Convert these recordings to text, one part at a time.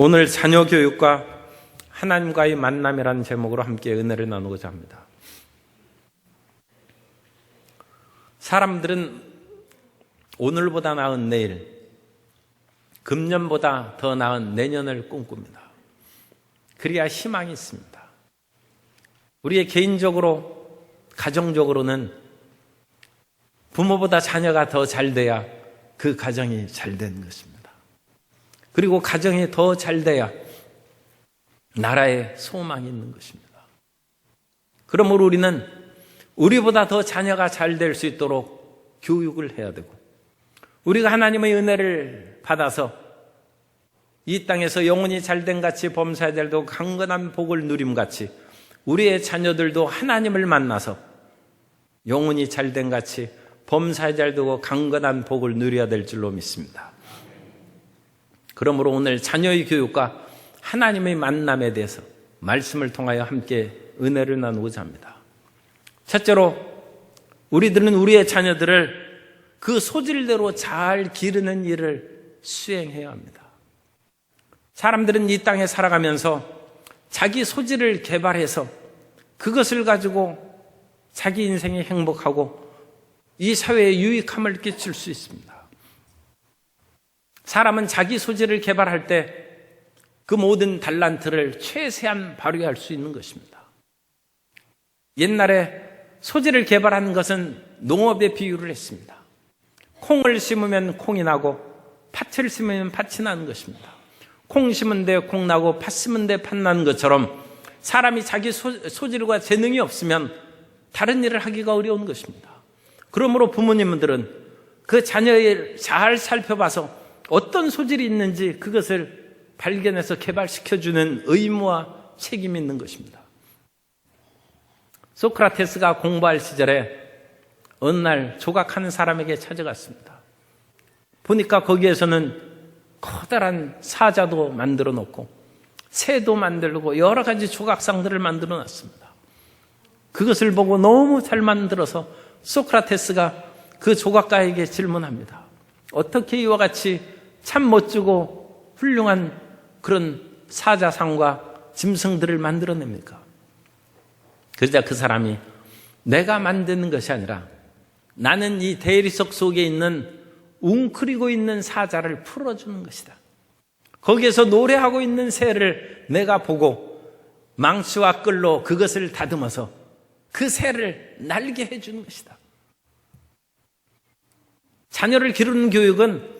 오늘 자녀 교육과 하나님과의 만남이라는 제목으로 함께 은혜를 나누고자 합니다. 사람들은 오늘보다 나은 내일, 금년보다 더 나은 내년을 꿈꿉니다. 그래야 희망이 있습니다. 우리의 개인적으로, 가정적으로는 부모보다 자녀가 더 잘 돼야 그 가정이 잘 되는 것입니다. 그리고 가정이 더 잘 돼야 나라에 소망이 있는 것입니다. 그러므로 우리는 우리보다 더 자녀가 잘 될 수 있도록 교육을 해야 되고, 우리가 하나님의 은혜를 받아서 이 땅에서 영혼이 잘된 같이 범사에 잘되고 강건한 복을 누림같이 우리의 자녀들도 하나님을 만나서 영혼이 잘된 같이 범사에 잘되고 강건한 복을 누려야 될 줄로 믿습니다. 그러므로 오늘 자녀의 교육과 하나님의 만남에 대해서 말씀을 통하여 함께 은혜를 나누고자 합니다. 첫째로, 우리들은 우리의 자녀들을 그 소질대로 잘 기르는 일을 수행해야 합니다. 사람들은 이 땅에 살아가면서 자기 소질을 개발해서 그것을 가지고 자기 인생이 행복하고 이 사회에 유익함을 끼칠 수 있습니다. 사람은 자기 소질을 개발할 때 그 모든 달란트를 최대한 발휘할 수 있는 것입니다. 옛날에 소질을 개발하는 것은 농업에 비유를 했습니다. 콩을 심으면 콩이 나고 팥을 심으면 팥이 나는 것입니다. 콩 심은 데 콩 나고 팥 심은 데 팥 나는 것처럼 사람이 자기 소질과 재능이 없으면 다른 일을 하기가 어려운 것입니다. 그러므로 부모님들은 그 자녀를 잘 살펴봐서 어떤 소질이 있는지 그것을 발견해서 개발시켜주는 의무와 책임이 있는 것입니다. 소크라테스가 공부할 시절에 어느 날 조각하는 사람에게 찾아갔습니다. 보니까 거기에서는 커다란 사자도 만들어 놓고 새도 만들고 여러 가지 조각상들을 만들어 놨습니다. 그것을 보고 너무 잘 만들어서 소크라테스가 그 조각가에게 질문합니다. 어떻게 이와 같이 참 멋지고 훌륭한 그런 사자상과 짐승들을 만들어냅니까? 그러자 그 사람이 내가 만드는 것이 아니라 나는 이 대리석 속에 있는 웅크리고 있는 사자를 풀어주는 것이다. 거기에서 노래하고 있는 새를 내가 보고 망치와 끌로 그것을 다듬어서 그 새를 날게 해주는 것이다. 자녀를 기르는 교육은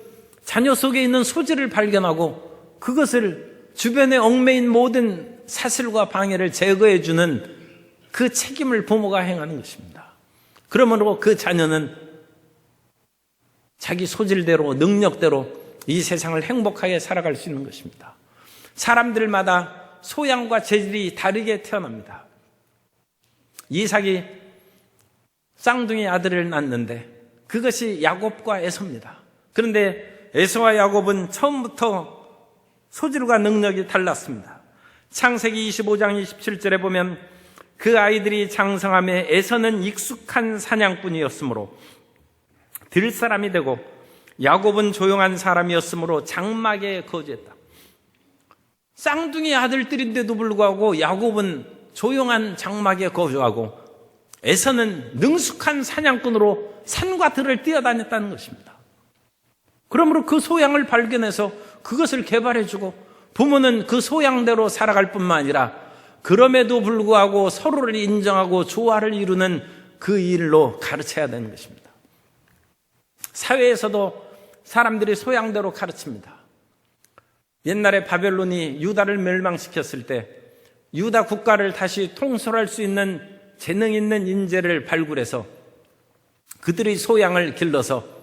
자녀 속에 있는 소질을 발견하고 그것을 주변에 얽매인 모든 사슬과 방해를 제거해주는 그 책임을 부모가 행하는 것입니다. 그러므로 그 자녀는 자기 소질대로 능력대로 이 세상을 행복하게 살아갈 수 있는 것입니다. 사람들마다 소양과 재질이 다르게 태어납니다. 이삭이 쌍둥이 아들을 낳는데 그것이 야곱과 에서입니다. 그런데 에서와 야곱은 처음부터 소질과 능력이 달랐습니다. 창세기 25장 27절에 보면 그 아이들이 장성함에 에서는 익숙한 사냥꾼이었으므로 들 사람이 되고 야곱은 조용한 사람이었으므로 장막에 거주했다. 쌍둥이 아들들인데도 불구하고 야곱은 조용한 장막에 거주하고 에서는 능숙한 사냥꾼으로 산과 들을 뛰어다녔다는 것입니다. 그러므로 그 소양을 발견해서 그것을 개발해주고 부모는 그 소양대로 살아갈 뿐만 아니라 그럼에도 불구하고 서로를 인정하고 조화를 이루는 그 일로 가르쳐야 되는 것입니다. 사회에서도 사람들이 소양대로 가르칩니다. 옛날에 바벨론이 유다를 멸망시켰을 때 유다 국가를 다시 통솔할 수 있는 재능 있는 인재를 발굴해서 그들의 소양을 길러서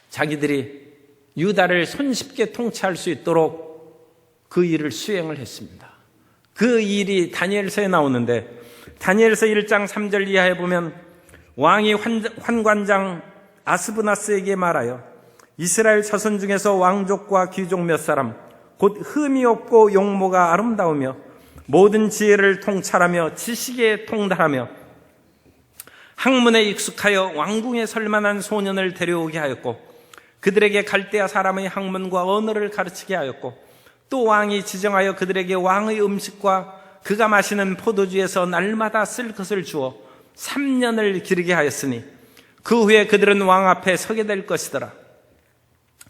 자기들이 유다를 손쉽게 통치할 수 있도록 그 일을 수행을 했습니다. 그 일이 다니엘서에 나오는데 다니엘서 1장 3절 이하에 보면 왕이 환관장 아스브나스에게 말하여 이스라엘 자손 중에서 왕족과 귀족 몇 사람 곧 흠이 없고 용모가 아름다우며 모든 지혜를 통찰하며 지식에 통달하며 학문에 익숙하여 왕궁에 설만한 소년을 데려오게 하였고 그들에게 갈대아 사람의 학문과 언어를 가르치게 하였고 또 왕이 지정하여 그들에게 왕의 음식과 그가 마시는 포도주에서 날마다 쓸 것을 주어 3년을 기르게 하였으니 그 후에 그들은 왕 앞에 서게 될 것이더라.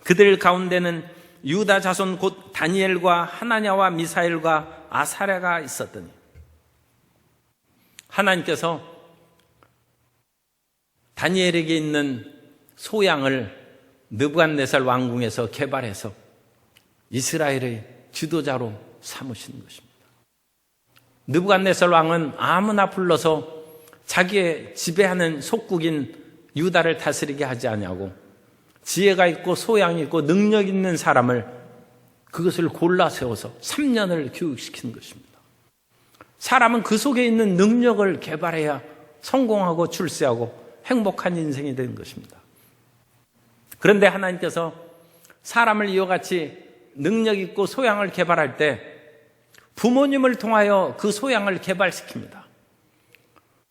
그들 가운데는 유다 자손 곧 다니엘과 하나냐와 미사엘과 아사랴가 있었더니 하나님께서 다니엘에게 있는 소양을 느부갓네살 왕궁에서 개발해서 이스라엘의 지도자로 삼으신 것입니다. 느부갓네살 왕은 아무나 불러서 자기의 지배하는 속국인 유다를 다스리게 하지 아니하고 지혜가 있고 소양이 있고 능력 있는 사람을 그것을 골라 세워서 3년을 교육시키는 것입니다. 사람은 그 속에 있는 능력을 개발해야 성공하고 출세하고 행복한 인생이 되는 것입니다. 그런데 하나님께서 사람을 이와 같이 능력 있고 소양을 개발할 때 부모님을 통하여 그 소양을 개발시킵니다.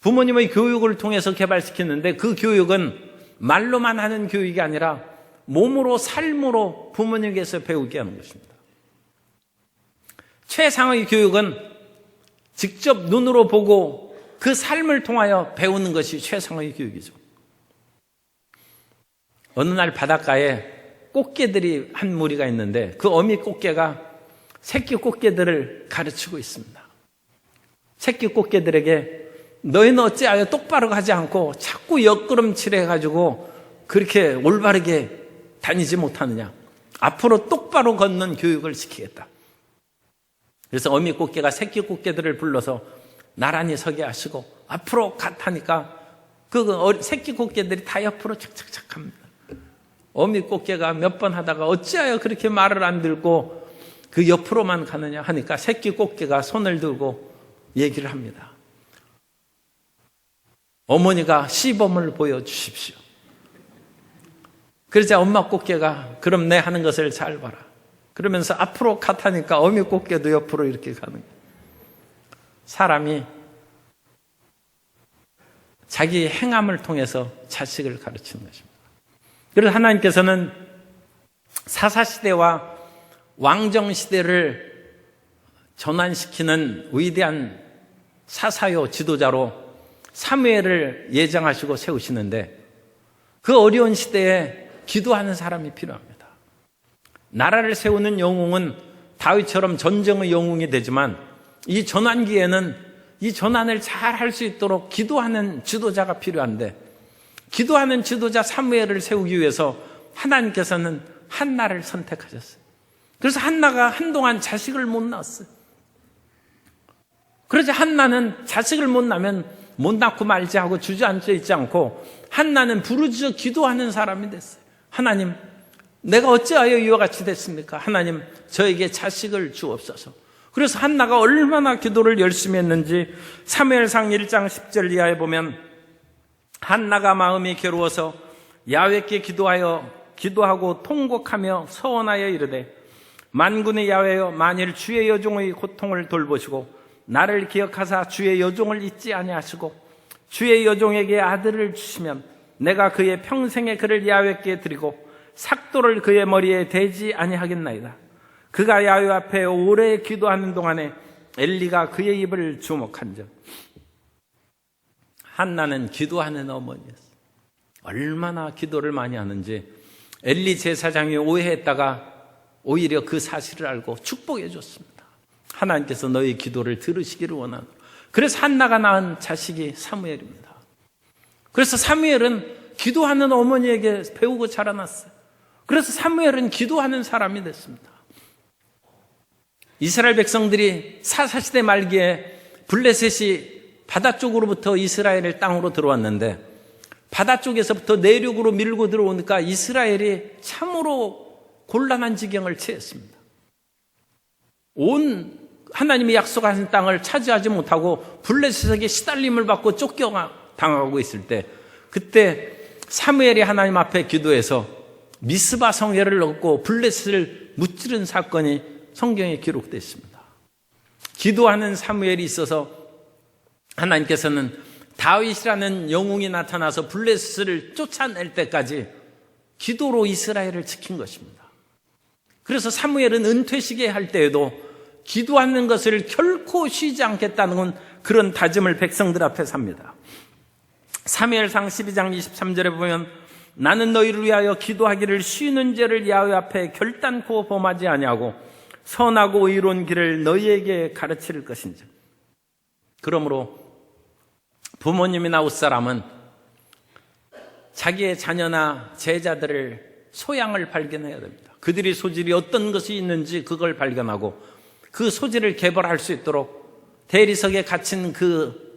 부모님의 교육을 통해서 개발시키는데 그 교육은 말로만 하는 교육이 아니라 몸으로 삶으로 부모님께서 배우게 하는 것입니다. 최상의 교육은 직접 눈으로 보고 그 삶을 통하여 배우는 것이 최상의 교육이죠. 어느 날 바닷가에 꽃게들이 한 무리가 있는데 그 어미 꽃게가 새끼 꽃게들을 가르치고 있습니다. 새끼 꽃게들에게 너희는 어찌하여 똑바로 가지 않고 자꾸 옆걸음질해가지고 그렇게 올바르게 다니지 못하느냐. 앞으로 똑바로 걷는 교육을 시키겠다. 그래서 어미 꽃게가 새끼 꽃게들을 불러서 나란히 서게 하시고 앞으로 가타니까 그 새끼 꽃게들이 다 옆으로 착착착 합니다. 어미 꽃게가 몇 번 하다가 어찌하여 그렇게 말을 안 듣고 그 옆으로만 가느냐 하니까 새끼 꽃게가 손을 들고 얘기를 합니다. 어머니가 시범을 보여주십시오. 그러자 엄마 꽃게가 그럼 내 하는 것을 잘 봐라. 그러면서 앞으로 가타니까 어미 꽃게도 옆으로 이렇게 가는 거예요. 사람이 자기 행함을 통해서 자식을 가르치는 것입니다. 그래서 하나님께서는 사사시대와 왕정시대를 전환시키는 위대한 사사요 지도자로 사무엘을 예정하시고 세우시는데 그 어려운 시대에 기도하는 사람이 필요합니다. 나라를 세우는 영웅은 다윗처럼 전쟁의 영웅이 되지만 이 전환기에는 이 전환을 잘 할 수 있도록 기도하는 지도자가 필요한데 기도하는 지도자 사무엘을 세우기 위해서 하나님께서는 한나를 선택하셨어요. 그래서 한나가 한동안 자식을 못 낳았어요. 그래서 한나는 자식을 못 낳으면 못 낳고 말지 하고 주저앉아 있지 않고 한나는 부르짖어 기도하는 사람이 됐어요. 하나님, 내가 어찌하여 이와 같이 됐습니까? 하나님, 저에게 자식을 주옵소서. 그래서 한나가 얼마나 기도를 열심히 했는지 사무엘상 1장 10절 이하에 보면 한나가 마음이 괴로워서 야훼께 기도하고 통곡하며 서원하여 이르되 만군의 야훼여 만일 주의 여종의 고통을 돌보시고 나를 기억하사 주의 여종을 잊지 아니하시고 주의 여종에게 아들을 주시면 내가 그의 평생에 그를 야훼께 드리고 삭도를 그의 머리에 대지 아니하겠나이다. 그가 야훼 앞에 오래 기도하는 동안에 엘리가 그의 입을 주목한즉. 한나는 기도하는 어머니였어요. 얼마나 기도를 많이 하는지 엘리 제사장이 오해했다가 오히려 그 사실을 알고 축복해 줬습니다. 하나님께서 너희 기도를 들으시기를 원하노라. 그래서 한나가 낳은 자식이 사무엘입니다. 그래서 사무엘은 기도하는 어머니에게 배우고 자라났어요. 그래서 사무엘은 기도하는 사람이 됐습니다. 이스라엘 백성들이 사사시대 말기에 블레셋이 바다 쪽으로부터 이스라엘의 땅으로 들어왔는데 바다 쪽에서부터 내륙으로 밀고 들어오니까 이스라엘이 참으로 곤란한 지경을 처했습니다. 온 하나님이 약속하신 땅을 차지하지 못하고 블레셋에게 시달림을 받고 쫓겨당하고 있을 때 그때 사무엘이 하나님 앞에 기도해서 미스바 성회를 얻고 블레셋을 무찌른 사건이 성경에 기록되어 있습니다. 기도하는 사무엘이 있어서 하나님께서는 다윗이라는 영웅이 나타나서 블레셋을 쫓아낼 때까지 기도로 이스라엘을 지킨 것입니다. 그래서 사무엘은 은퇴식에 할 때에도 기도하는 것을 결코 쉬지 않겠다는 그런 다짐을 백성들 앞에서 합니다. 사무엘상 12장 23절에 보면 나는 너희를 위하여 기도하기를 쉬는 죄를 야훼 앞에 결단코 범하지 아니하고 선하고 의로운 길을 너희에게 가르칠 것인지. 그러므로 부모님이나 옷사람은 자기의 자녀나 제자들을 소양을 발견해야 됩니다. 그들이 소질이 어떤 것이 있는지 그걸 발견하고 그 소질을 개발할 수 있도록 대리석에 갇힌 그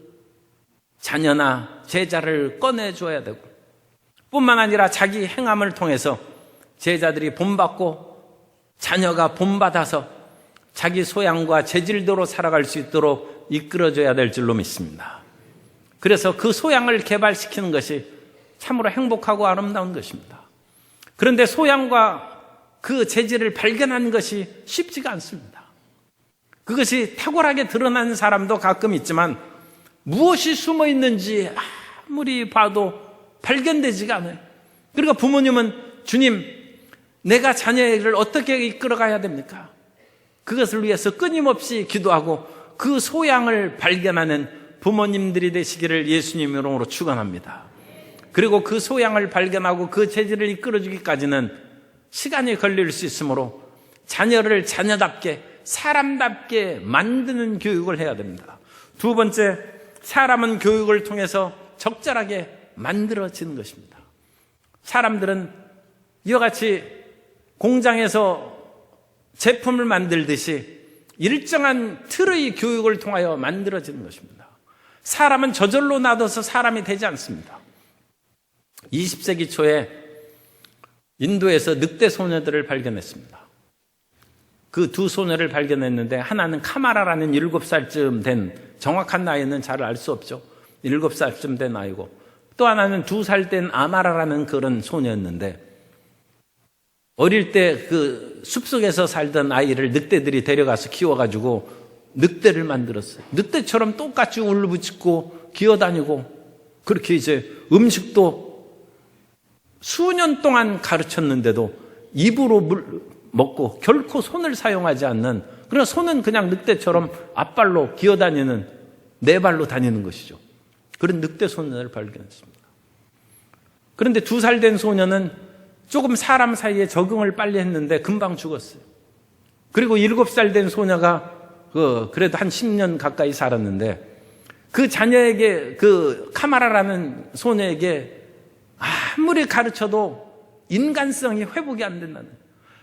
자녀나 제자를 꺼내줘야 되고, 뿐만 아니라 자기 행함을 통해서 제자들이 본받고 자녀가 본받아서 자기 소양과 재질대로 살아갈 수 있도록 이끌어줘야 될 줄로 믿습니다. 그래서 그 소양을 개발시키는 것이 참으로 행복하고 아름다운 것입니다. 그런데 소양과 그 재질을 발견하는 것이 쉽지가 않습니다. 그것이 탁월하게 드러나는 사람도 가끔 있지만 무엇이 숨어 있는지 아무리 봐도 발견되지가 않아요. 그러니까 부모님은 주님, 내가 자녀를 어떻게 이끌어가야 됩니까? 그것을 위해서 끊임없이 기도하고 그 소양을 발견하는 부모님들이 되시기를 예수님 이름으로 축원합니다. 그리고 그 소양을 발견하고 그 재질을 이끌어주기까지는 시간이 걸릴 수 있으므로 자녀를 자녀답게 사람답게 만드는 교육을 해야 됩니다. 두 번째, 사람은 교육을 통해서 적절하게 만들어지는 것입니다. 사람들은 이와 같이 공장에서 제품을 만들듯이 일정한 틀의 교육을 통하여 만들어지는 것입니다. 사람은 저절로 놔둬서 사람이 되지 않습니다. 20세기 초에 인도에서 늑대 소녀들을 발견했습니다. 그 두 소녀를 발견했는데 하나는 카마라라는 7살쯤 된, 정확한 나이는 잘 알 수 없죠. 7살쯤 된 아이고, 또 하나는 2살 된 아마라라는 그런 소녀였는데, 어릴 때 그 숲속에서 살던 아이를 늑대들이 데려가서 키워가지고 늑대를 만들었어요. 늑대처럼 똑같이 울부짖고 기어다니고, 그렇게 이제 음식도 수년 동안 가르쳤는데도 입으로 먹고 결코 손을 사용하지 않는, 그러나 손은 그냥 늑대처럼 앞발로 기어다니는, 네 발로 다니는 것이죠. 그런 늑대 소녀를 발견했습니다. 그런데 2살 된 소녀는 조금 사람 사이에 적응을 빨리 했는데 금방 죽었어요. 그리고 7살 된 소녀가 그래도 한 10년 가까이 살았는데, 그 자녀에게, 그 카마라라는 소녀에게 아무리 가르쳐도 인간성이 회복이 안 된다는,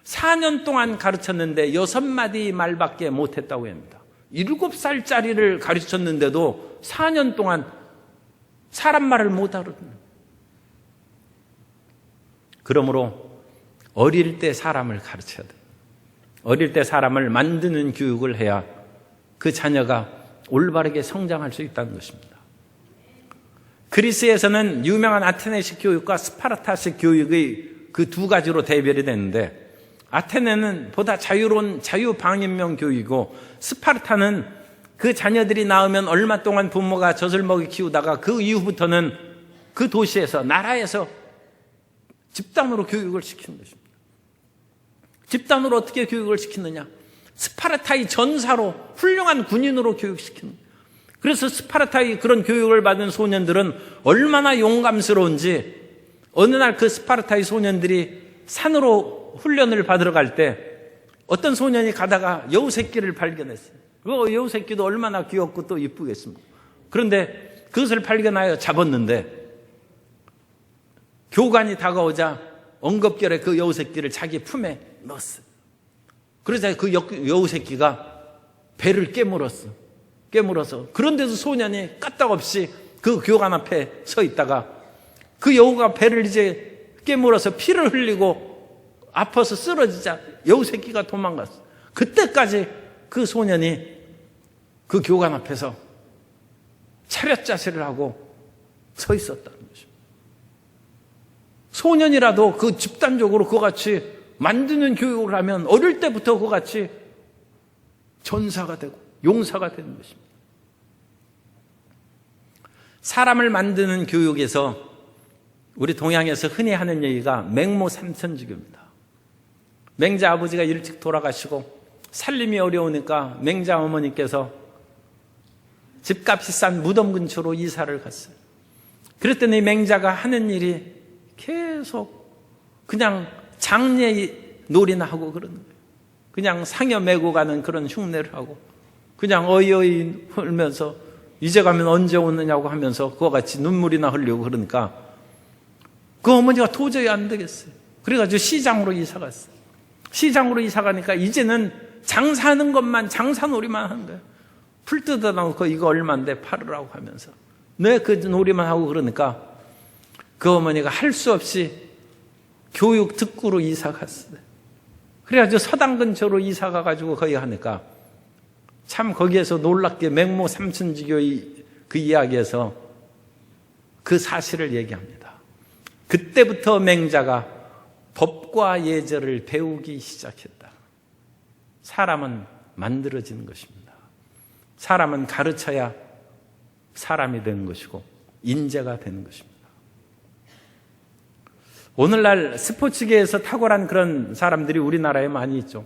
4년 동안 가르쳤는데 6마디 말밖에 못했다고 합니다. 7살짜리를 가르쳤는데도 4년 동안 사람 말을 못 알아듣는. 그러므로 어릴 때 사람을 가르쳐야 돼요. 어릴 때 사람을 만드는 교육을 해야 그 자녀가 올바르게 성장할 수 있다는 것입니다. 그리스에서는 유명한 아테네식 교육과 스파르타식 교육의 그 두 가지로 대별이 되는데, 아테네는 보다 자유로운 자유방임명 교육이고, 스파르타는 그 자녀들이 낳으면 얼마 동안 부모가 젖을 먹이 키우다가 그 이후부터는 그 도시에서, 나라에서 집단으로 교육을 시키는 것입니다. 집단으로 어떻게 교육을 시키느냐? 스파르타의 전사로, 훌륭한 군인으로 교육시키는 거예요. 그래서 스파르타의 그런 교육을 받은 소년들은 얼마나 용감스러운지, 어느 날 그 스파르타의 소년들이 산으로 훈련을 받으러 갈 때 어떤 소년이 가다가 여우새끼를 발견했어요. 그 여우새끼도 얼마나 귀엽고 또 이쁘겠습니까? 그런데 그것을 발견하여 잡았는데, 교관이 다가오자 엉겁결에 그 여우새끼를 자기 품에 넣었어요. 그러자 그 여우새끼가 배를 깨물어서, 그런데도 소년이 까딱없이 그 교관 앞에 서 있다가 그 여우가 배를 이제 깨물어서 피를 흘리고 아파서 쓰러지자 여우새끼가 도망갔어. 그때까지 그 소년이 그 교관 앞에서 차렷 자세를 하고 서 있었다는 것입니다. 소년이라도 그 집단적으로 그같이 만드는 교육을 하면 어릴 때부터 그같이 전사가 되고 용사가 되는 것입니다. 사람을 만드는 교육에서 우리 동양에서 흔히 하는 얘기가 맹모 삼천지교입니다. 맹자 아버지가 일찍 돌아가시고 살림이 어려우니까 맹자 어머니께서 집값이 싼 무덤 근처로 이사를 갔어요. 그랬더니 맹자가 하는 일이 계속 그냥 장례 놀이나 하고 그러는 거예요. 그냥 상여 메고 가는 그런 흉내를 하고 그냥 어이어이 흘면서 이제 가면 언제 오느냐고 하면서 그와 같이 눈물이나 흘리고 그러니까 그 어머니가 도저히 안 되겠어요. 그래가지고 시장으로 이사 갔어요. 시장으로 이사 가니까 이제는 장사하는 것만 장사놀이만 하는 거예요. 풀 뜯어놓고 이거 얼마인데 팔으라고 하면서 네, 그 놀이만 하고 그러니까 그 어머니가 할 수 없이 교육 특구로 이사 갔어요. 그래가지고 서당 근처로 이사 가가지고 거기 하니까 참 거기에서 놀랍게 맹모 삼천지교의 그 이야기에서 그 사실을 얘기합니다. 그때부터 맹자가 법과 예절을 배우기 시작했다. 사람은 만들어지는 것입니다. 사람은 가르쳐야 사람이 되는 것이고 인재가 되는 것입니다. 오늘날 스포츠계에서 탁월한 그런 사람들이 우리나라에 많이 있죠.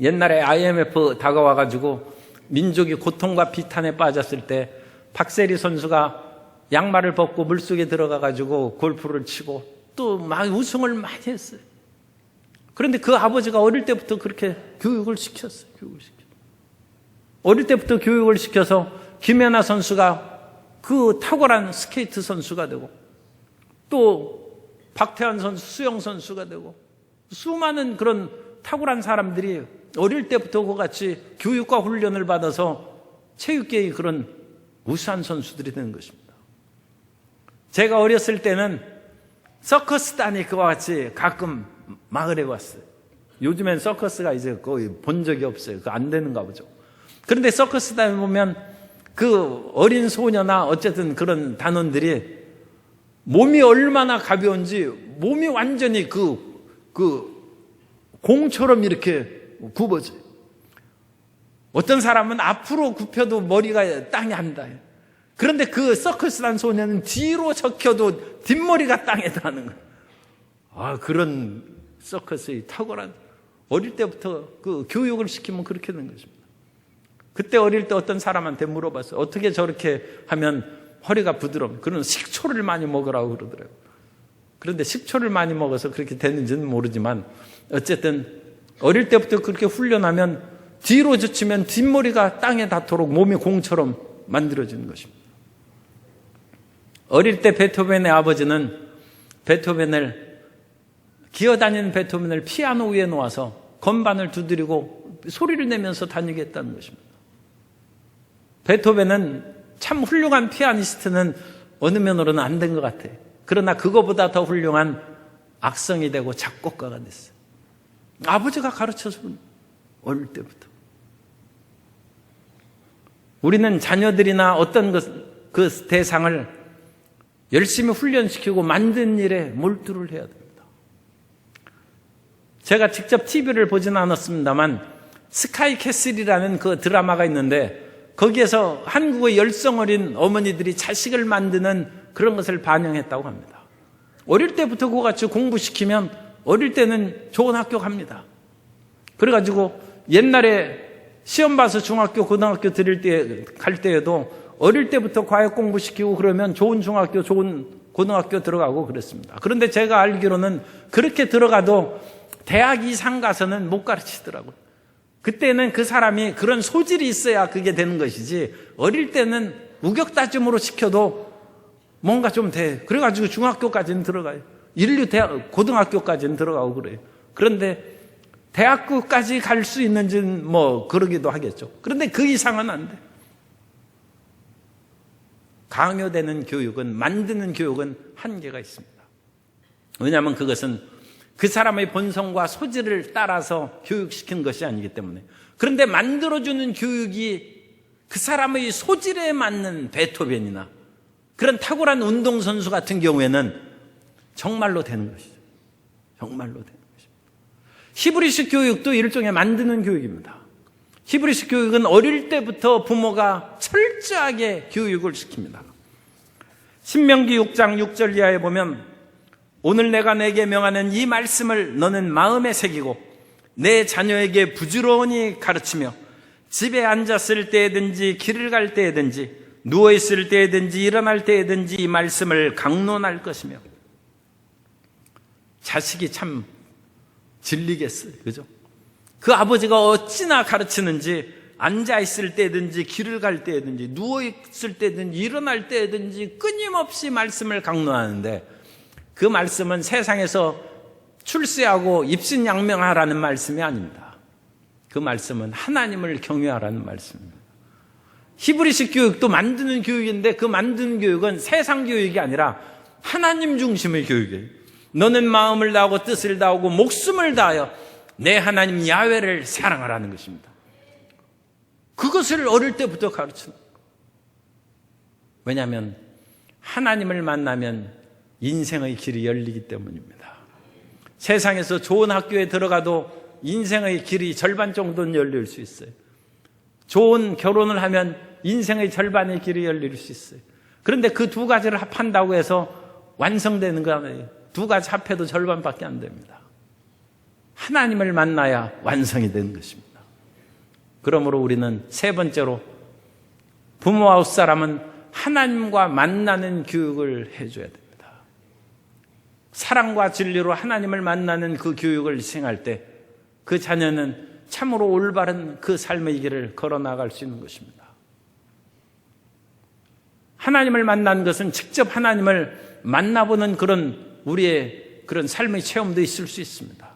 옛날에 IMF 다가와가지고 민족이 고통과 비탄에 빠졌을 때 박세리 선수가 양말을 벗고 물속에 들어가가지고 골프를 치고 또 막 우승을 많이 했어요. 그런데 그 아버지가 어릴 때부터 그렇게 교육을 시켰어요. 어릴 때부터 교육을 시켜서 김연아 선수가 그 탁월한 스케이트 선수가 되고 또 박태환 선수, 수영 선수가 되고 수많은 그런 탁월한 사람들이 어릴 때부터 그와 같이 교육과 훈련을 받아서 체육계의 그런 우수한 선수들이 되는 것입니다. 제가 어렸을 때는 서커스단이 그와 같이 가끔 마을에 왔어요. 요즘엔 서커스가 이제 거의 본 적이 없어요. 그거 안 되는가 보죠. 그런데 서커스단에 보면 그 어린 소녀나 어쨌든 그런 단원들이 몸이 얼마나 가벼운지 몸이 완전히 그 공처럼 이렇게 굽어져요. 어떤 사람은 앞으로 굽혀도 머리가 땅에 안 닿아요. 그런데 그 서커스단 소녀는 뒤로 적혀도 뒷머리가 땅에 닿는 거예요. 아, 그런 서커스의 탁월한 어릴 때부터 그 교육을 시키면 그렇게 되는 것입니다. 그때 어릴 때 어떤 사람한테 물어봤어요. 어떻게 저렇게 하면 허리가 부드러워? 그런 식초를 많이 먹으라고 그러더라고요. 그런데 식초를 많이 먹어서 그렇게 되는지는 모르지만 어쨌든 어릴 때부터 그렇게 훈련하면 뒤로 젖히면 뒷머리가 땅에 닿도록 몸이 공처럼 만들어지는 것입니다. 어릴 때 베토벤의 아버지는 기어다니는 베토벤을 피아노 위에 놓아서 건반을 두드리고 소리를 내면서 다니게 했다는 것입니다. 베토벤은 참 훌륭한 피아니스트는 어느 면으로는 안 된 것 같아요. 그러나 그거보다 더 훌륭한 악성이 되고 작곡가가 됐어요. 아버지가 가르쳐서 어릴 때부터. 우리는 자녀들이나 어떤 그 대상을 열심히 훈련시키고 만든 일에 몰두를 해야 됩니다. 제가 직접 TV를 보지는 않았습니다만 스카이 캐슬이라는 그 드라마가 있는데 거기에서 한국의 열성 어린 어머니들이 자식을 만드는 그런 것을 반영했다고 합니다. 어릴 때부터 그거 같이 공부시키면 어릴 때는 좋은 학교 갑니다. 그래가지고 옛날에 시험 봐서 중학교, 고등학교 갈 때에도 어릴 때부터 과외 공부시키고 그러면 좋은 중학교, 좋은 고등학교 들어가고 그랬습니다. 그런데 제가 알기로는 그렇게 들어가도 대학 이상 가서는 못 가르치더라고요. 그때는 그 사람이 그런 소질이 있어야 그게 되는 것이지 어릴 때는 우격다짐으로 시켜도 뭔가 좀 돼. 그래가지고 중학교까지는 들어가요. 고등학교까지는 들어가고 그래요. 그런데 대학교까지 갈 수 있는지는 뭐 그러기도 하겠죠. 그런데 그 이상은 안 돼. 강요되는 교육은, 만드는 교육은 한계가 있습니다. 왜냐하면 그것은 그 사람의 본성과 소질을 따라서 교육시킨 것이 아니기 때문에. 그런데 만들어주는 교육이 그 사람의 소질에 맞는 베토벤이나 그런 탁월한 운동선수 같은 경우에는 정말로 되는 것이죠. 정말로 되는 것입니다. 히브리식 교육도 일종의 만드는 교육입니다. 히브리식 교육은 어릴 때부터 부모가 철저하게 교육을 시킵니다. 신명기 6장 6절 이하에 보면 오늘 내가 내게 명하는 이 말씀을 너는 마음에 새기고 내 자녀에게 부지런히 가르치며 집에 앉았을 때든지 길을 갈 때든지 누워있을 때든지 일어날 때든지 이 말씀을 강론할 것이며. 자식이 참 질리겠어요. 그죠? 그 아버지가 어찌나 가르치는지 앉아있을 때든지 길을 갈 때든지 누워있을 때든지 일어날 때든지 끊임없이 말씀을 강론하는데, 그 말씀은 세상에서 출세하고 입신양명하라는 말씀이 아닙니다. 그 말씀은 하나님을 경외하라는 말씀입니다. 히브리식 교육도 만드는 교육인데, 그 만드는 교육은 세상 교육이 아니라 하나님 중심의 교육이에요. 너는 마음을 다하고 뜻을 다하고 목숨을 다하여 내 하나님 야훼를 사랑하라는 것입니다. 그것을 어릴 때부터 가르치는 거예요. 왜냐하면 하나님을 만나면 인생의 길이 열리기 때문입니다. 세상에서 좋은 학교에 들어가도 인생의 길이 절반 정도는 열릴 수 있어요. 좋은 결혼을 하면 인생의 절반의 길이 열릴 수 있어요. 그런데 그 두 가지를 합한다고 해서 완성되는 거 아니에요. 두 가지 합해도 절반밖에 안 됩니다. 하나님을 만나야 완성이 되는 것입니다. 그러므로 우리는 세 번째로 부모 아웃사람은 하나님과 만나는 교육을 해줘야 됩니다. 사랑과 진리로 하나님을 만나는 그 교육을 시행할 때 그 자녀는 참으로 올바른 그 삶의 길을 걸어나갈 수 있는 것입니다. 하나님을 만나는 것은 직접 하나님을 만나보는 그런 우리의 그런 삶의 체험도 있을 수 있습니다.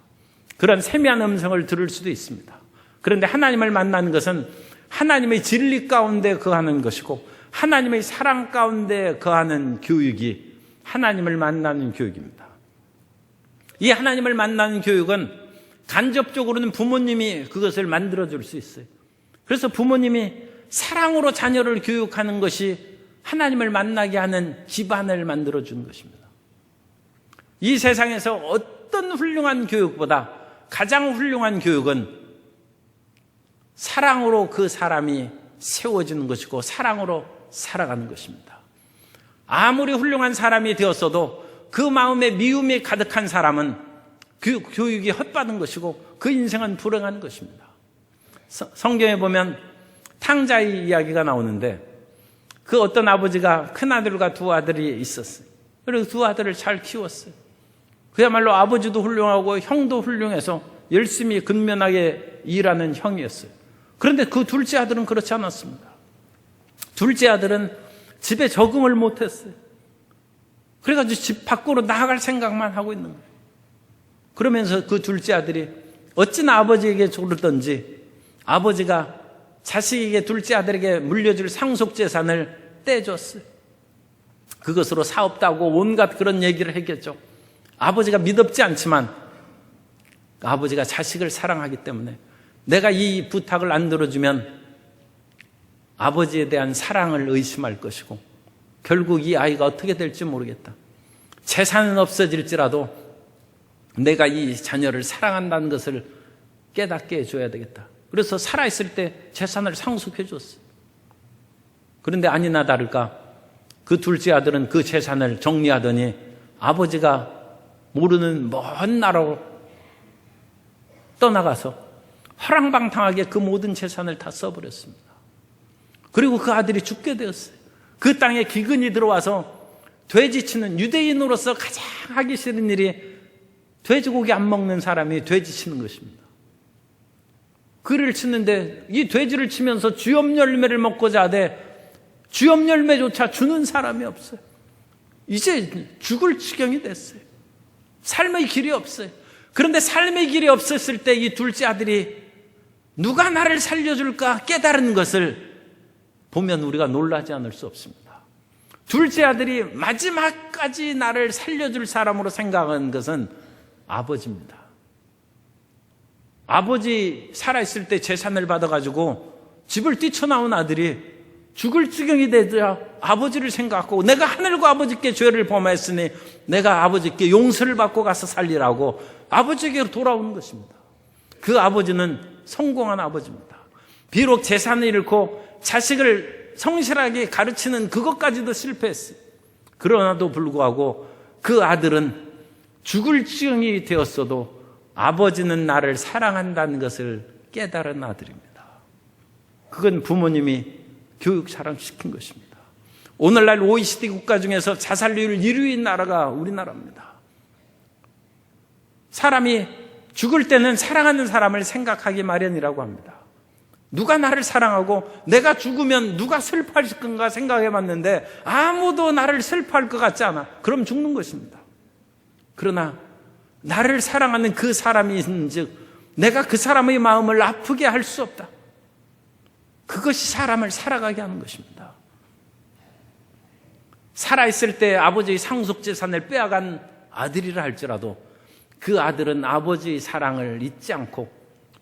그런 세미한 음성을 들을 수도 있습니다. 그런데 하나님을 만나는 것은 하나님의 진리 가운데 거하는 것이고 하나님의 사랑 가운데 거하는 교육이 하나님을 만나는 교육입니다. 이 하나님을 만나는 교육은 간접적으로는 부모님이 그것을 만들어줄 수 있어요. 그래서 부모님이 사랑으로 자녀를 교육하는 것이 하나님을 만나게 하는 기반을 만들어주는 것입니다. 이 세상에서 어떤 훌륭한 교육보다 가장 훌륭한 교육은 사랑으로 그 사람이 세워지는 것이고 사랑으로 살아가는 것입니다. 아무리 훌륭한 사람이 되었어도 그 마음에 미움이 가득한 사람은 그 교육이 헛받은 것이고 그 인생은 불행한 것입니다. 성경에 보면 탕자의 이야기가 나오는데, 그 어떤 아버지가 큰아들과 두 아들이 있었어요. 그래서 두 아들을 잘 키웠어요. 그야말로 아버지도 훌륭하고 형도 훌륭해서 열심히 근면하게 일하는 형이었어요. 그런데 그 둘째 아들은 그렇지 않았습니다. 둘째 아들은 집에 적응을 못했어요. 그래가지고 집 밖으로 나갈 생각만 하고 있는 거예요. 그러면서 그 둘째 아들이 어찌나 아버지에게 조르던지 아버지가 자식에게 둘째 아들에게 물려줄 상속재산을 떼줬어요. 그것으로 사업도 온갖 그런 얘기를 했겠죠. 아버지가 믿었지 않지만 아버지가 자식을 사랑하기 때문에 내가 이 부탁을 안 들어주면 아버지에 대한 사랑을 의심할 것이고 결국 이 아이가 어떻게 될지 모르겠다. 재산은 없어질지라도 내가 이 자녀를 사랑한다는 것을 깨닫게 해줘야 되겠다. 그래서 살아있을 때 재산을 상속해 줬어요. 그런데 아니나 다를까 그 둘째 아들은 그 재산을 정리하더니 아버지가 모르는 먼 나라로 떠나가서 허랑방탕하게 그 모든 재산을 다 써버렸습니다. 그리고 그 아들이 죽게 되었어요. 그 땅에 기근이 들어와서 돼지치는, 유대인으로서 가장 하기 싫은 일이 돼지고기 안 먹는 사람이 돼지 치는 것입니다. 그를 치는데 이 돼지를 치면서 주염 열매를 먹고자 하되 주염 열매조차 주는 사람이 없어요. 이제 죽을 지경이 됐어요. 삶의 길이 없어요. 그런데 삶의 길이 없었을 때 이 둘째 아들이 누가 나를 살려줄까 깨달은 것을 보면 우리가 놀라지 않을 수 없습니다. 둘째 아들이 마지막까지 나를 살려줄 사람으로 생각한 것은 아버지입니다. 아버지 살아있을 때 재산을 받아가지고 집을 뛰쳐나온 아들이 죽을 지경이 되자 아버지를 생각하고 내가 하늘과 아버지께 죄를 범했으니 내가 아버지께 용서를 받고 가서 살리라고 아버지에게 돌아오는 것입니다. 그 아버지는 성공한 아버지입니다. 비록 재산을 잃고 자식을 성실하게 가르치는 그것까지도 실패했어요. 그러나도 불구하고 그 아들은 죽을 지경이 되었어도 아버지는 나를 사랑한다는 것을 깨달은 아들입니다. 그건 부모님이 교육 잘시킨 것입니다. 오늘날 OECD 국가 중에서 자살률 1위인 나라가 우리나라입니다. 사람이 죽을 때는 사랑하는 사람을 생각하기 마련이라고 합니다. 누가 나를 사랑하고 내가 죽으면 누가 슬퍼할 건가 생각해 봤는데 아무도 나를 슬퍼할 것 같지 않아. 그럼 죽는 것입니다. 그러나 나를 사랑하는 그 사람이 있는즉 내가 그 사람의 마음을 아프게 할 수 없다. 그것이 사람을 살아가게 하는 것입니다. 살아있을 때 아버지의 상속재산을 빼앗간 아들이라 할지라도 그 아들은 아버지의 사랑을 잊지 않고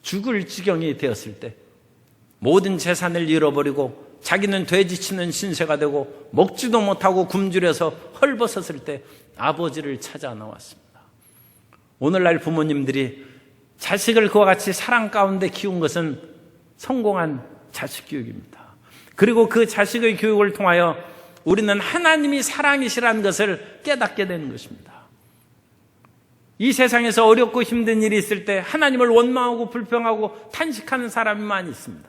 죽을 지경이 되었을 때 모든 재산을 잃어버리고 자기는 돼지치는 신세가 되고 먹지도 못하고 굶주려서 헐벗었을 때 아버지를 찾아 나왔습니다. 오늘날 부모님들이 자식을 그와 같이 사랑 가운데 키운 것은 성공한 자식 교육입니다. 그리고 그 자식의 교육을 통하여 우리는 하나님이 사랑이시라는 것을 깨닫게 되는 것입니다. 이 세상에서 어렵고 힘든 일이 있을 때 하나님을 원망하고 불평하고 탄식하는 사람이 많이 있습니다.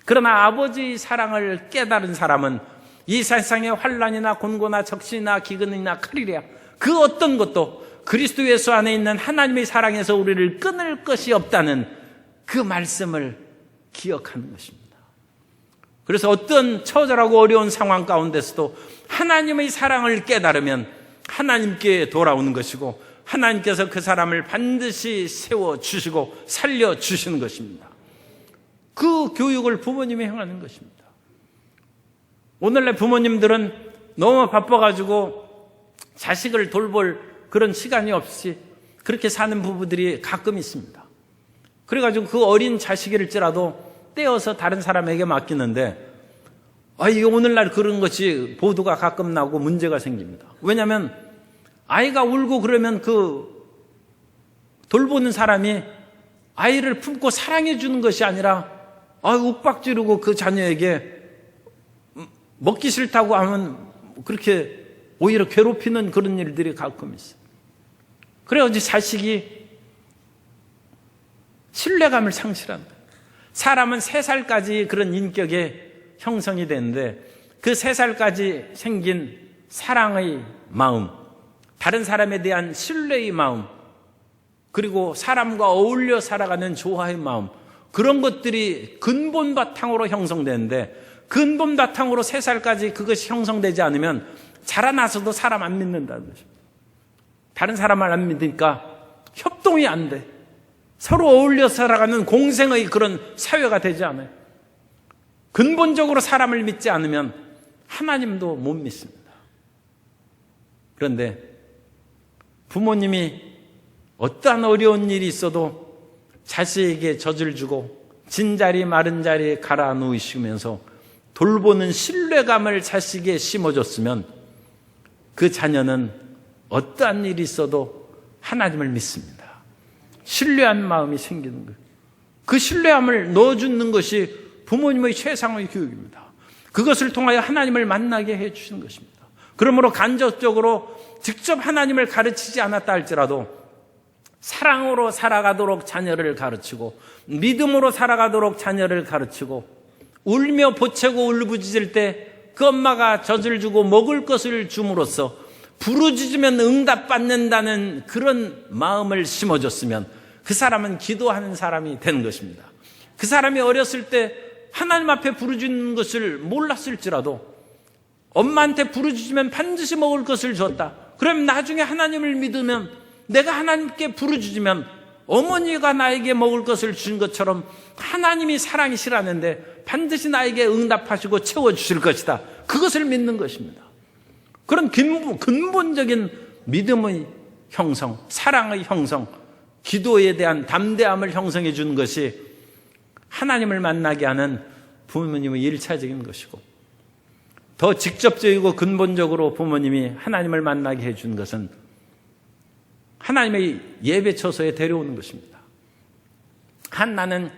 그러나 아버지의 사랑을 깨달은 사람은 이 세상의 환난이나 곤고나 적신이나 기근이나 칼이랴 그 어떤 것도 그리스도 예수 안에 있는 하나님의 사랑에서 우리를 끊을 것이 없다는 그 말씀을 기억하는 것입니다. 그래서 어떤 처절하고 어려운 상황 가운데서도 하나님의 사랑을 깨달으면 하나님께 돌아오는 것이고 하나님께서 그 사람을 반드시 세워주시고 살려주시는 것입니다. 그 교육을 부모님이 행하는 것입니다. 오늘날 부모님들은 너무 바빠가지고 자식을 돌볼 그런 시간이 없이 그렇게 사는 부부들이 가끔 있습니다. 그래가지고 그 어린 자식일지라도 떼어서 다른 사람에게 맡기는데 이게 오늘날 그런 것이 보도가 가끔 나오고 문제가 생깁니다. 왜냐하면 아이가 울고 그러면 그 돌보는 사람이 아이를 품고 사랑해 주는 것이 아니라 욱박지르고 그 자녀에게 먹기 싫다고 하면 그렇게 오히려 괴롭히는 그런 일들이 가끔 있어요. 그래서 자식이 신뢰감을 상실하는 거예요. 사람은 3살까지 그런 인격의 형성이 되는데 그 3살까지 생긴 사랑의 마음, 다른 사람에 대한 신뢰의 마음, 그리고 사람과 어울려 살아가는 조화의 마음, 그런 것들이 근본 바탕으로 형성되는데 근본 바탕으로 3살까지 그것이 형성되지 않으면 자라나서도 사람 안 믿는다는 것입니다. 다른 사람을 안 믿으니까 협동이 안 돼. 서로 어울려 살아가는 공생의 그런 사회가 되지 않아요. 근본적으로 사람을 믿지 않으면 하나님도 못 믿습니다. 그런데 부모님이 어떠한 어려운 일이 있어도 자식에게 젖을 주고 진자리 마른 자리에 갈아 놓으시면서 돌보는 신뢰감을 자식에게 심어줬으면 그 자녀는 어떠한 일이 있어도 하나님을 믿습니다. 신뢰한 마음이 생기는 거예요. 그 신뢰함을 넣어주는 것이 부모님의 최상의 교육입니다. 그것을 통하여 하나님을 만나게 해주시는 것입니다. 그러므로 간접적으로 직접 하나님을 가르치지 않았다 할지라도 사랑으로 살아가도록 자녀를 가르치고 믿음으로 살아가도록 자녀를 가르치고 울며 보채고 울부짖을 때 그 엄마가 젖을 주고 먹을 것을 줌으로써 부르짖으면 응답받는다는 그런 마음을 심어줬으면 그 사람은 기도하는 사람이 되는 것입니다. 그 사람이 어렸을 때 하나님 앞에 부르짖는 것을 몰랐을지라도 엄마한테 부르짖으면 반드시 먹을 것을 줬다. 그럼 나중에 하나님을 믿으면 내가 하나님께 부르짖으면 어머니가 나에게 먹을 것을 준 것처럼 하나님이 사랑이시라는데 반드시 나에게 응답하시고 채워주실 것이다. 그것을 믿는 것입니다. 그런 근본적인 믿음의 형성, 사랑의 형성, 기도에 대한 담대함을 형성해 주는 것이 하나님을 만나게 하는 부모님의 1차적인 것이고 더 직접적이고 근본적으로 부모님이 하나님을 만나게 해주는 것은 하나님의 예배 처소에 데려오는 것입니다. 한나는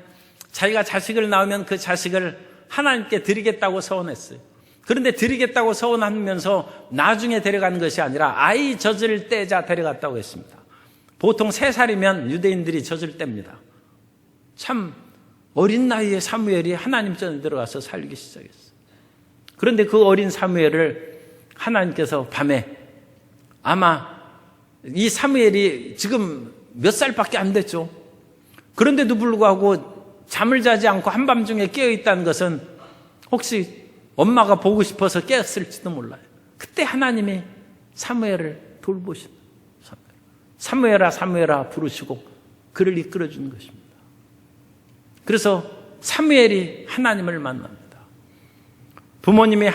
자기가 자식을 낳으면 그 자식을 하나님께 드리겠다고 서원했어요. 그런데 드리겠다고 서원하면서 나중에 데려가는 것이 아니라 아이 젖을 떼자 데려갔다고 했습니다. 보통 3살이면 유대인들이 젖을 뗍니다. 참 어린 나이에 사무엘이 하나님 전에 들어가서 살기 시작했어요. 그런데 그 어린 사무엘을 하나님께서 밤에, 아마 이 사무엘이 지금 몇 살밖에 안 됐죠. 그런데도 불구하고 잠을 자지 않고 한밤중에 깨어있다는 것은 혹시 엄마가 보고 싶어서 깨었을지도 몰라요. 그때 하나님이 사무엘을 돌보십니다. 사무엘아 사무엘아 부르시고 그를 이끌어주는 것입니다. 그래서 사무엘이 하나님을 만납니다. 부모님이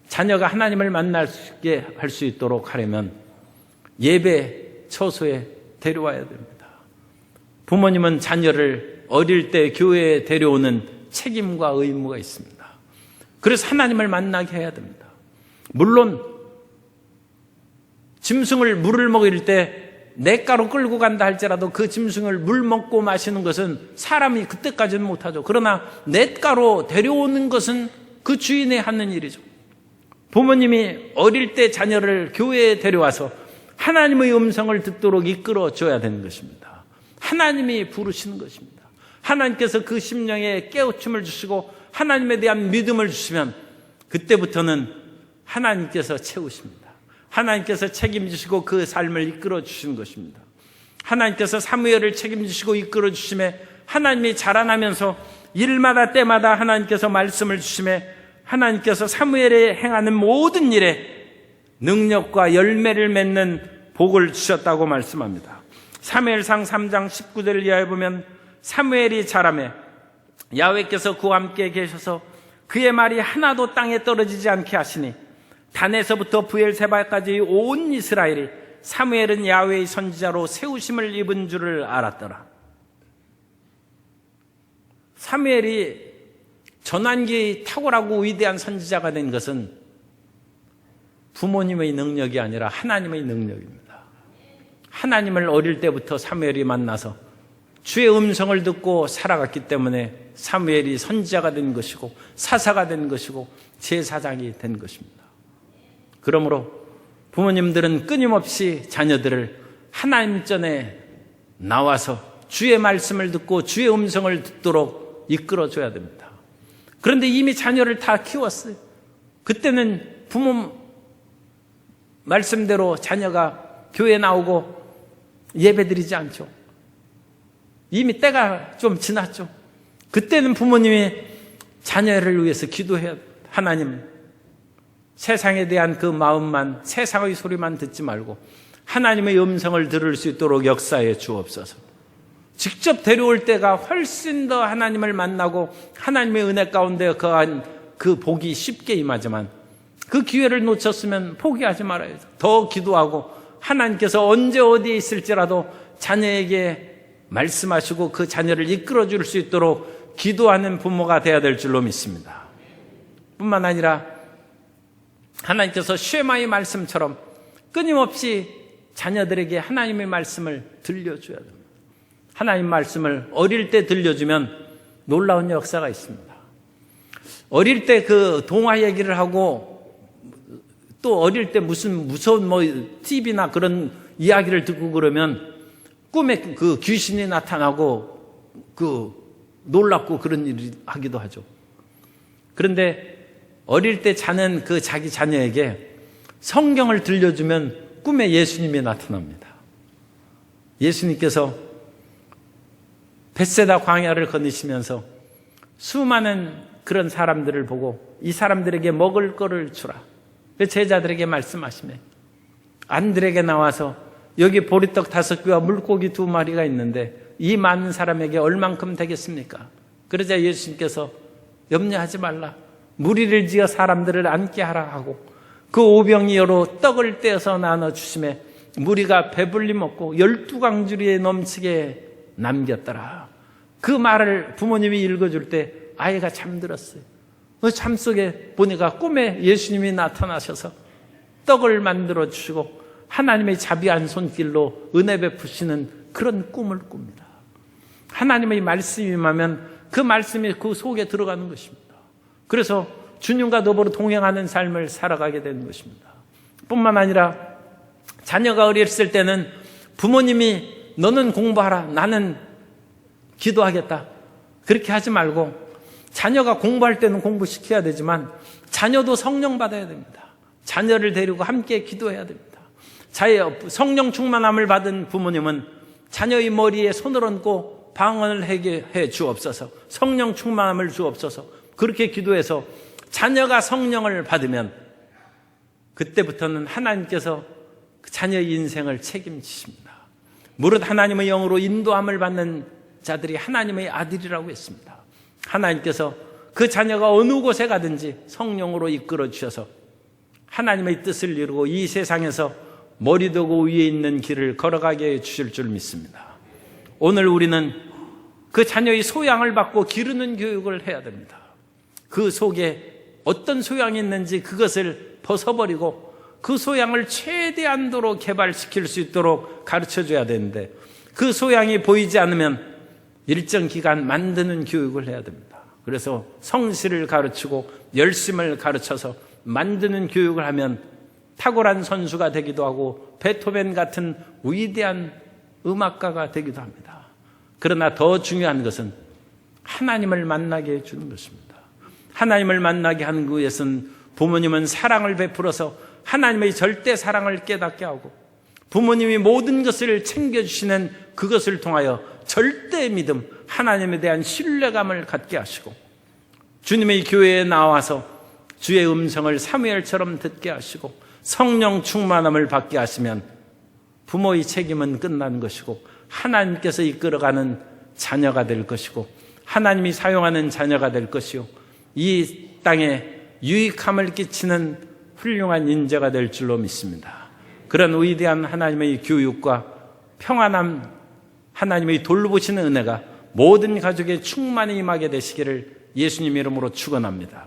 자녀가 하나님을 만나게 할 수 있도록 하려면 예배 처소에 데려와야 됩니다. 부모님은 자녀를 어릴 때 교회에 데려오는 책임과 의무가 있습니다. 그래서 하나님을 만나게 해야 됩니다. 물론 짐승을 물을 먹일 때 냇가로 끌고 간다 할지라도 그 짐승을 물 먹고 마시는 것은 사람이 그때까지는 못하죠. 그러나 냇가로 데려오는 것은 그 주인이 하는 일이죠. 부모님이 어릴 때 자녀를 교회에 데려와서 하나님의 음성을 듣도록 이끌어줘야 되는 것입니다. 하나님이 부르시는 것입니다. 하나님께서 그 심령에 깨우침을 주시고 하나님에 대한 믿음을 주시면 그때부터는 하나님께서 채우십니다. 하나님께서 책임지시고 그 삶을 이끌어 주시는 것입니다. 하나님께서 사무엘을 책임지시고 이끌어 주심에 하나님이 자라나면서 일마다 때마다 하나님께서 말씀을 주심에 하나님께서 사무엘에 행하는 모든 일에 능력과 열매를 맺는 복을 주셨다고 말씀합니다. 사무엘상 3장 19절 이하에 보면 사무엘이 자라매 야훼께서 그와 함께 계셔서 그의 말이 하나도 땅에 떨어지지 않게 하시니 단에서부터 브엘세바까지 온 이스라엘이 사무엘은 야훼의 선지자로 세우심을 입은 줄을 알았더라. 사무엘이 전환기 탁월하고 위대한 선지자가 된 것은 부모님의 능력이 아니라 하나님의 능력입니다. 하나님을 어릴 때부터 사무엘이 만나서 주의 음성을 듣고 살아갔기 때문에 사무엘이 선지자가 된 것이고 사사가 된 것이고 제사장이 된 것입니다. 그러므로 부모님들은 끊임없이 자녀들을 하나님 전에 나와서 주의 말씀을 듣고 주의 음성을 듣도록 이끌어줘야 됩니다. 그런데 이미 자녀를 다 키웠어요. 그때는 부모 말씀대로 자녀가 교회 나오고 예배드리지 않죠. 이미 때가 좀 지났죠. 그때는 부모님이 자녀를 위해서 기도해야 돼요. 하나님, 세상에 대한 그 마음만, 세상의 소리만 듣지 말고 하나님의 음성을 들을 수 있도록 역사해 주옵소서. 직접 데려올 때가 훨씬 더 하나님을 만나고 하나님의 은혜 가운데 거한 그 복이 쉽게 임하지만 그 기회를 놓쳤으면 포기하지 말아야죠. 더 기도하고 하나님께서 언제 어디에 있을지라도 자녀에게 말씀하시고 그 자녀를 이끌어 줄 수 있도록 기도하는 부모가 되어야 될 줄로 믿습니다. 뿐만 아니라 하나님께서 쉐마의 말씀처럼 끊임없이 자녀들에게 하나님의 말씀을 들려줘야 됩니다. 하나님 말씀을 어릴 때 들려주면 놀라운 역사가 있습니다. 어릴 때 그 동화 얘기를 하고 또 어릴 때 무슨 무서운 TV나 그런 이야기를 듣고 그러면 꿈에 그 귀신이 나타나고 그 놀랍고 그런 일을 하기도 하죠. 그런데 어릴 때 자는 그 자기 자녀에게 성경을 들려주면 꿈에 예수님이 나타납니다. 예수님께서 벳세다 광야를 거니시면서 수많은 그런 사람들을 보고 이 사람들에게 먹을 거를 주라. 제자들에게 말씀하시며 안들에게 나와서 여기 보리떡 5개와 물고기 2마리가 있는데 이 많은 사람에게 얼만큼 되겠습니까? 그러자 예수님께서 염려하지 말라. 무리를 지어 사람들을 앉게 하라 하고 그 오병이어로 떡을 떼어서 나눠주심에 무리가 배불리 먹고 12강주리에 넘치게 남겼더라. 그 말을 부모님이 읽어줄 때 아이가 잠들었어요. 잠 속에 보니까 꿈에 예수님이 나타나셔서 떡을 만들어 주시고 하나님의 자비한 손길로 은혜 베푸시는 그런 꿈을 꿉니다. 하나님의 말씀이 임하면 그 말씀이 그 속에 들어가는 것입니다. 그래서 주님과 더불어 동행하는 삶을 살아가게 되는 것입니다. 뿐만 아니라 자녀가 어렸을 때는 부모님이 너는 공부하라, 나는 기도하겠다, 그렇게 하지 말고 자녀가 공부할 때는 공부시켜야 되지만 자녀도 성령 받아야 됩니다. 자녀를 데리고 함께 기도해야 됩니다. 성령 충만함을 받은 부모님은 자녀의 머리에 손을 얹고 방언을 해 주옵소서, 성령 충만함을 주옵소서, 그렇게 기도해서 자녀가 성령을 받으면 그때부터는 하나님께서 자녀의 인생을 책임지십니다. 무릇 하나님의 영으로 인도함을 받는 자들이 하나님의 아들이라고 했습니다. 하나님께서 그 자녀가 어느 곳에 가든지 성령으로 이끌어 주셔서 하나님의 뜻을 이루고 이 세상에서 머리되고 위에 있는 길을 걸어가게 해 주실 줄 믿습니다. 오늘 우리는 그 자녀의 소양을 받고 기르는 교육을 해야 됩니다. 그 속에 어떤 소양이 있는지 그것을 벗어버리고 그 소양을 최대한도로 개발시킬 수 있도록 가르쳐줘야 되는데, 그 소양이 보이지 않으면 일정 기간 만드는 교육을 해야 됩니다. 그래서 성실을 가르치고 열심을 가르쳐서 만드는 교육을 하면 탁월한 선수가 되기도 하고 베토벤 같은 위대한 음악가가 되기도 합니다. 그러나 더 중요한 것은 하나님을 만나게 해주는 것입니다. 하나님을 만나게 하는 것은 부모님은 사랑을 베풀어서 하나님의 절대 사랑을 깨닫게 하고, 부모님이 모든 것을 챙겨주시는 그것을 통하여 절대 믿음, 하나님에 대한 신뢰감을 갖게 하시고, 주님의 교회에 나와서 주의 음성을 사무엘처럼 듣게 하시고 성령 충만함을 받게 하시면 부모의 책임은 끝나는 것이고 하나님께서 이끌어가는 자녀가 될 것이고 하나님이 사용하는 자녀가 될 것이요, 이 땅에 유익함을 끼치는 훌륭한 인재가 될 줄로 믿습니다. 그런 위대한 하나님의 교육과 평안함, 하나님의 돌보시는 은혜가 모든 가족의 충만히 임하게 되시기를 예수님 이름으로 축원합니다.